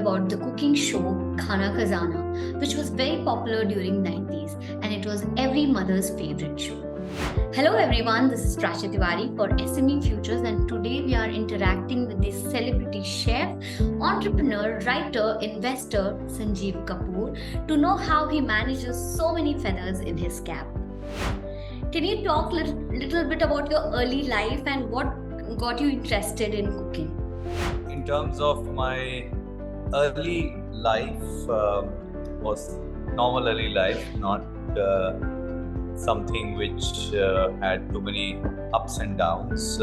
about the cooking show Khaana Khazana, which was very popular during 90s and it was every mother's favorite show. Hello everyone, this is Prachya Tiwari for SME Futures and today we are interacting with the celebrity chef, entrepreneur, writer, investor Sanjeev Kapoor to know how he manages so many feathers in his cap. Can you talk a little bit about your early life and what got you interested in cooking? In terms of my early life, was normal early life, not something which had too many ups and downs.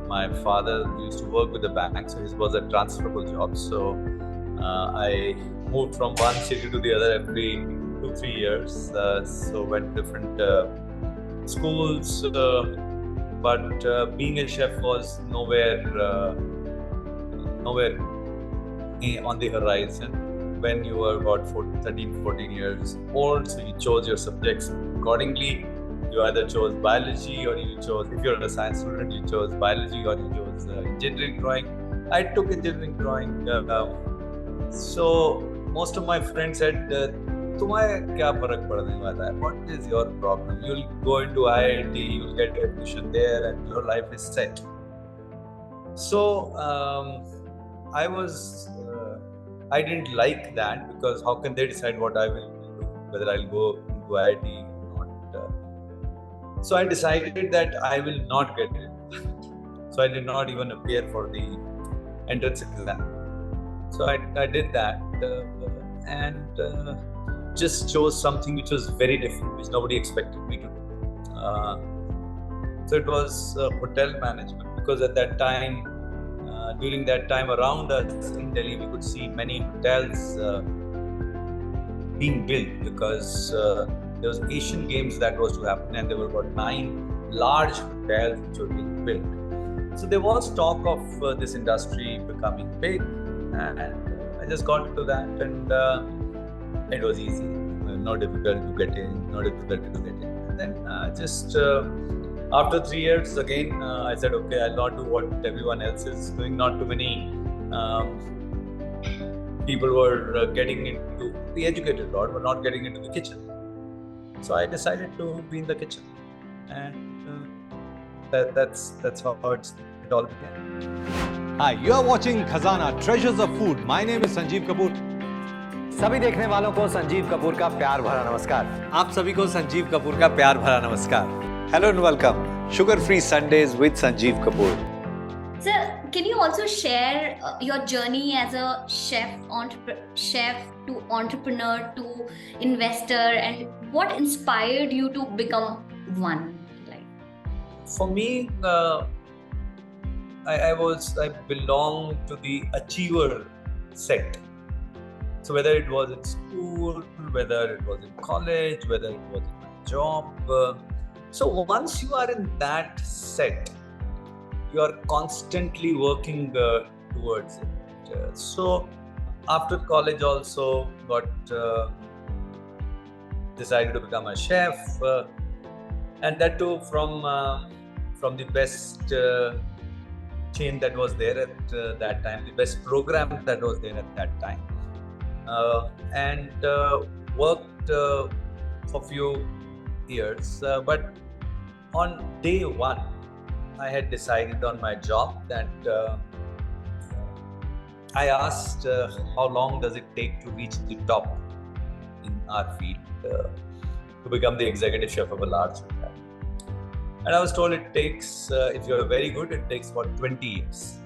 My father used to work with the bank, so it was a transferable job. So I moved from one city to the other every 2-3 years. So went different schools, but being a chef was nowhere on the horizon when you were about 13-14 years old. So you chose your subjects accordingly. You either chose biology or you chose, if you're a science student, you chose biology or you chose engineering drawing. I took engineering drawing. So most of my friends said, तुम्हें क्या फर्क पड़ने वाला है? What is your problem? You'll go into IIT, you'll get admission there, and your life is set. So I didn't like that because how can they decide what I will do, whether I'll go into IIT or not? So I decided that I will not get it. So I did not even appear for the entrance exam. So I did that and just chose something which was very different, which nobody expected me to do. So it was hotel management, because at that time, during that time around us in Delhi, we could see many hotels being built because there was Asian Games that was to happen and there were about 9 large hotels which were being built. So there was talk of this industry becoming big, and I just got into that and it was easy, no difficult to get in, no difficulty to get in. And then just after 3 years again, I said, okay, I'll not do what everyone else is doing. Not too many people were getting into the educated lot, but not getting into the kitchen. So I decided to be in the kitchen, and that's how it all began. Hi, you are watching Khazana, Treasures of Food. My name is Sanjeev Kapoor. सभी देखने वालों को संजीव कपूर का प्यार भरा नमस्कार। आप सभी को संजीव कपूर का प्यार भरा नमस्कार। Hello and welcome. Sugar-free Sundays with Sanjeev Kapoor. Sir, can you also share your journey as a chef to entrepreneur to investor, and what inspired you to become one? For me, I belong to the achiever set. So whether it was in school, whether it was in college, whether it was in my job. So once you are in that set, you are constantly working towards it. So after college also decided to become a chef, and that too from the best chain that was there at that time, the best program that was there at that time. And worked for few years, but on day one, I had decided on my job that I asked how long does it take to reach the top in our field to become the executive chef of a large hotel. And I was told it takes, if you're very good, it takes about 20 years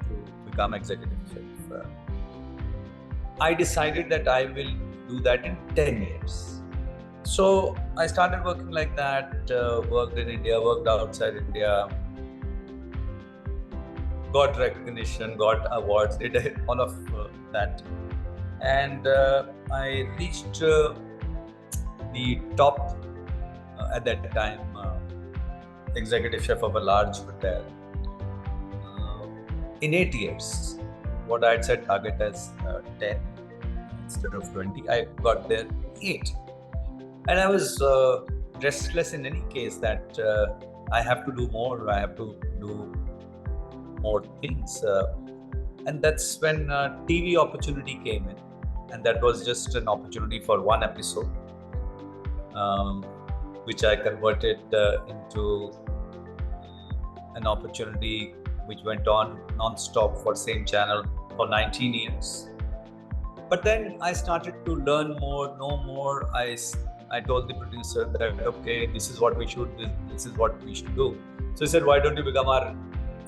to become executive chef. I decided that I will do that in 10 years. So I started working like that, worked in India, worked outside India, got recognition, got awards, did all of that. And I reached the top at that time, executive chef of a large hotel in 8 years. What I had set target as 10 instead of 20, I got there 8. And I was restless in any case that I have to do more, I have to do more things. And that's when TV opportunity came in, and that was just an opportunity for one episode, which I converted into an opportunity which went on non-stop for same channel for 19 years. But then I started to learn more, know more. I told the producer that, okay, this is what we should do, this is what we should do. So he said, why don't you become our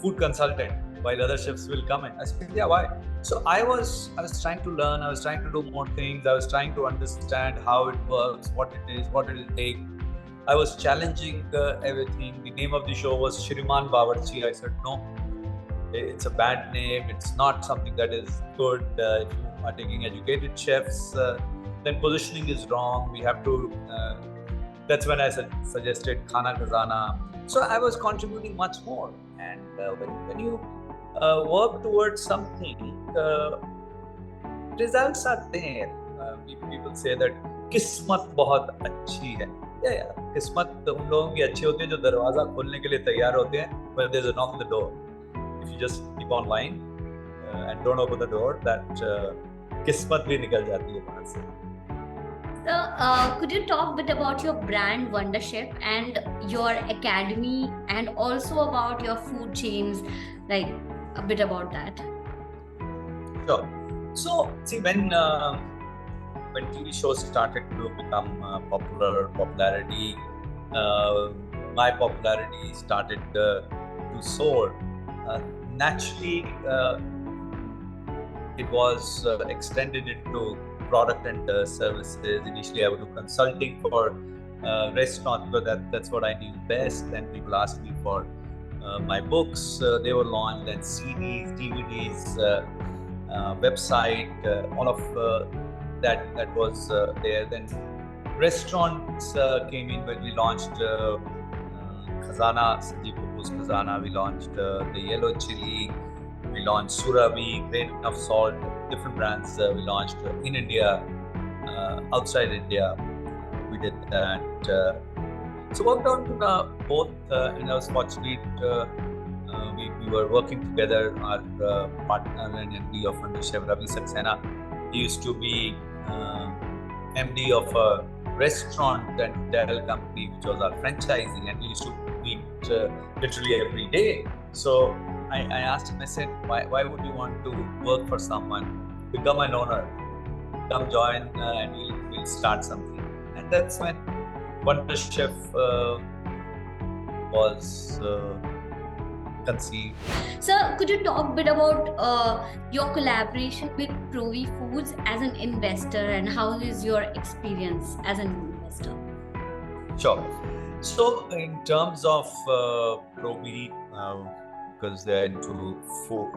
food consultant while other chefs will come in? I said, yeah, why? So I was trying to learn, I was trying to do more things, I was trying to understand how it works, what it is, what it will take. I was challenging everything. The name of the show was Shriman Bawarchi. I said, no, it's a bad name. It's not something that is good. If you are taking educated chefs, then positioning is wrong. We have to, that's when I suggested Khaana Khazana. So I was contributing much more. And when you work towards something, results are there. People say that किस्मत बहुत अच्छी है. Yeah, किस्मत उन लोगों की अच्छी होती है जो दरवाजा खोलने के लिए तैयार होते हैं when there's a knock on the door. If you just keep on lying and don't open the door, that किस्मत भी निकल जाती है बाहर से. So, could you talk a bit about your brand Wondership and your academy, and also about your food chains, like a bit about that? Sure. So, see, when TV shows started to become popularity, my popularity started to soar. Naturally, it was extended into product and services. Initially, I would do consulting for restaurants because that's what I knew best. Then people asked me for my books. They were launched, then CDs, DVDs, website, all of that was there. Then restaurants came in when we launched Khazana, Sanjeev Kapoor's Khazana. We launched the Yellow Chili. We launched Surabi, Grain of Salt, different brands we launched in India, outside India. We did that. So worked on to both, and I was fortunate. We were working together. Our partner and MD of Wonderchef, Ravi Saxena, he used to be MD of a restaurant and hotel company, which was our franchising, and we used to meet literally every day. So I asked him, I said, why would you want to work for someone? Become an owner. Come join and we'll start something. And that's when Wonderchef was conceived. So, could you talk a bit about your collaboration with ProV Foods as an investor, and how is your experience as an investor? Sure. So, in terms of ProV, because they're into food,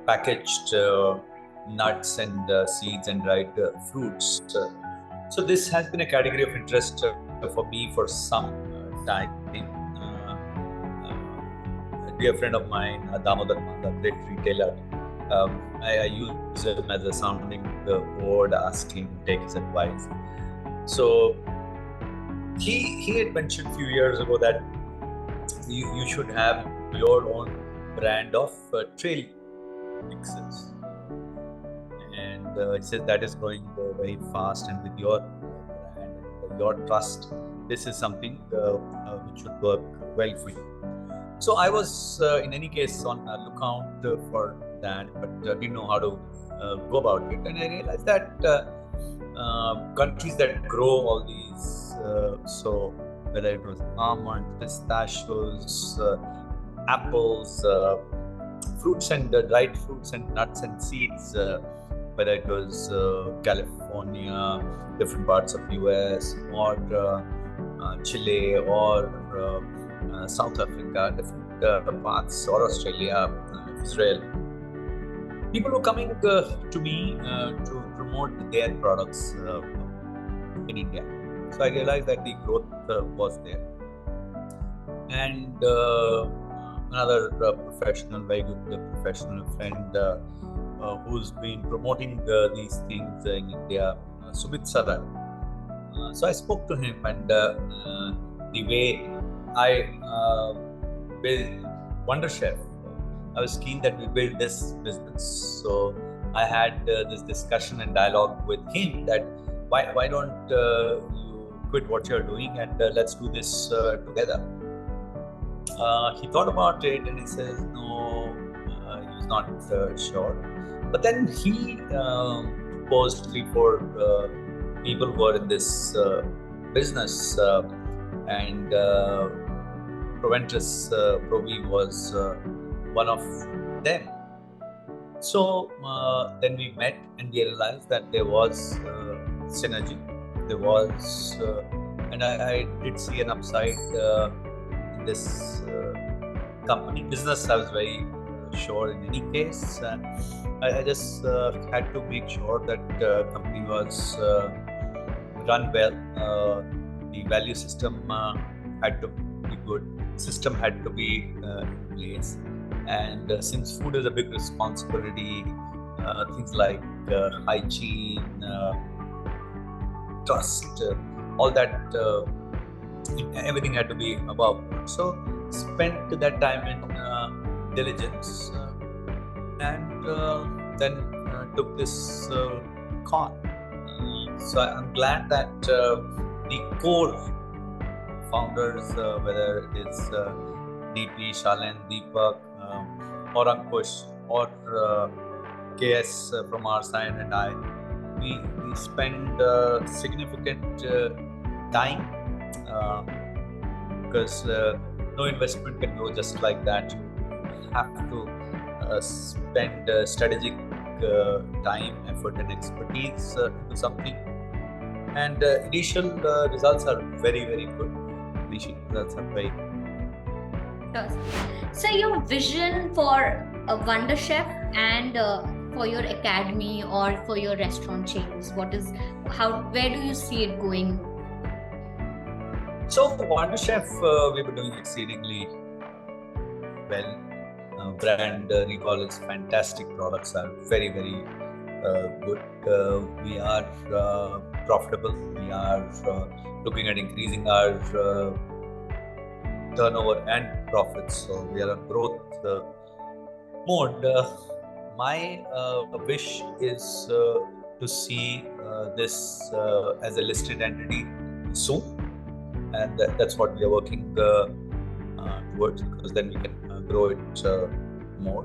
packaged nuts and seeds and dried fruits. So this has been a category of interest for me for some time. A dear friend of mine, Damodar Manda, great retailer, I use him as a sounding board, asked him to take his advice. So he had mentioned a few years ago that you should have your own brand of trail mixes, and he says that is growing very fast, and with your brand and your trust, this is something which should work well for you. So I was in any case on a lookout for that, but didn't know how to go about it, and I realized that countries that grow all these, so whether it was almonds, pistachios, apples, fruits and dried fruits and nuts and seeds, whether it was California, different parts of US, or Chile, or South Africa, different parts, or Australia, Israel. People were coming to me to promote their products in India. So I realized that the growth was there. And another professional, very good professional friend who's been promoting these things in India, Sumit Sadar. So I spoke to him, and the way I built Wonderchef I was keen that we build this business. So I had this discussion and dialogue with him that why don't you quit what you're doing and let's do this together. He thought about it and he says no, he was not sure. But then he proposed 3-4 people who are in this business and Provi was one of them. So then we met and we realized that there was synergy. There was, and I did see an upside in this company. Business, I was very sure in any case. I just had to make sure that company was run well. The value system had to be good. System had to be in place. And since food is a big responsibility, things like hygiene, trust, all that, everything had to be above. So spent that time in diligence and then took this call. So I'm glad that the core founders, whether it's DP, Shalen, Deepak, or Ankush, or KS from our side and I, we spend significant time because no investment can go just like that. You have to spend strategic time, effort, and expertise into something. And initial results are very, very good. Initial results are very good. So your vision for a Wonderchef and for your academy or for your restaurant chains, where do you see it going? So the Wonderchef, we've been doing exceedingly well. Brand recall is fantastic. Products are very, very good. We are profitable. We are looking at increasing our turnover and profits. So we are on growth mode. My wish is to see this as a listed entity soon, and that's what we are working towards, because then we can grow it more.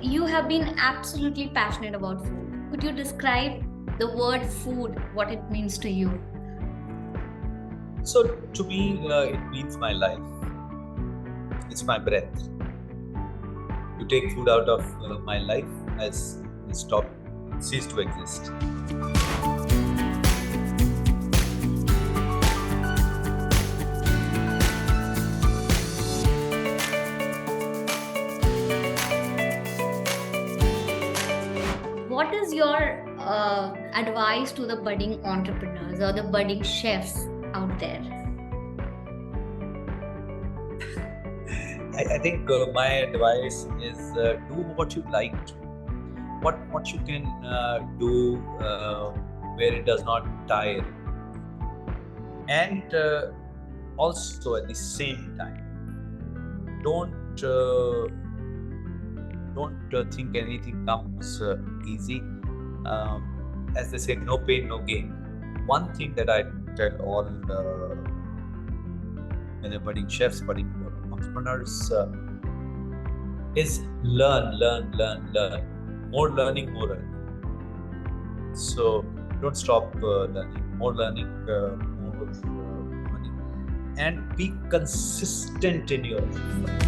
You have been absolutely passionate about food. Could you describe the word food, what it means to you? So to me, it means my life. It's my breath. You take food out of my life, as cease to exist. What is your advice to the budding entrepreneurs or the budding chefs out there? I think my advice is do what you like to. What you can do where it does not tire. And also at the same time, don't think anything comes easy. As they say, no pain, no gain. One thing that I tell all budding chefs, budding entrepreneurs is learn. More learning, more earning. So don't stop learning. More learning, more money. And be consistent in your life.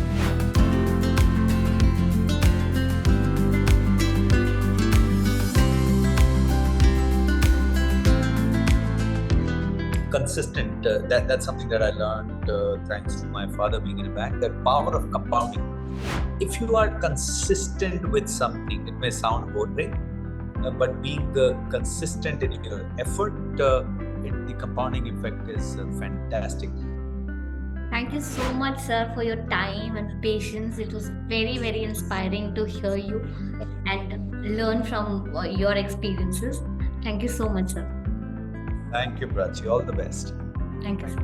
Consistent, that's something that I learned thanks to my father being in a bank, that power of compounding. If you are consistent with something, it may sound boring, but being consistent in your effort, the compounding effect is fantastic. Thank you so much, sir, for your time and patience. It was very, very inspiring to hear you and learn from your experiences. Thank you so much, sir. Thank you, Prachi. All the best. Thank you, sir.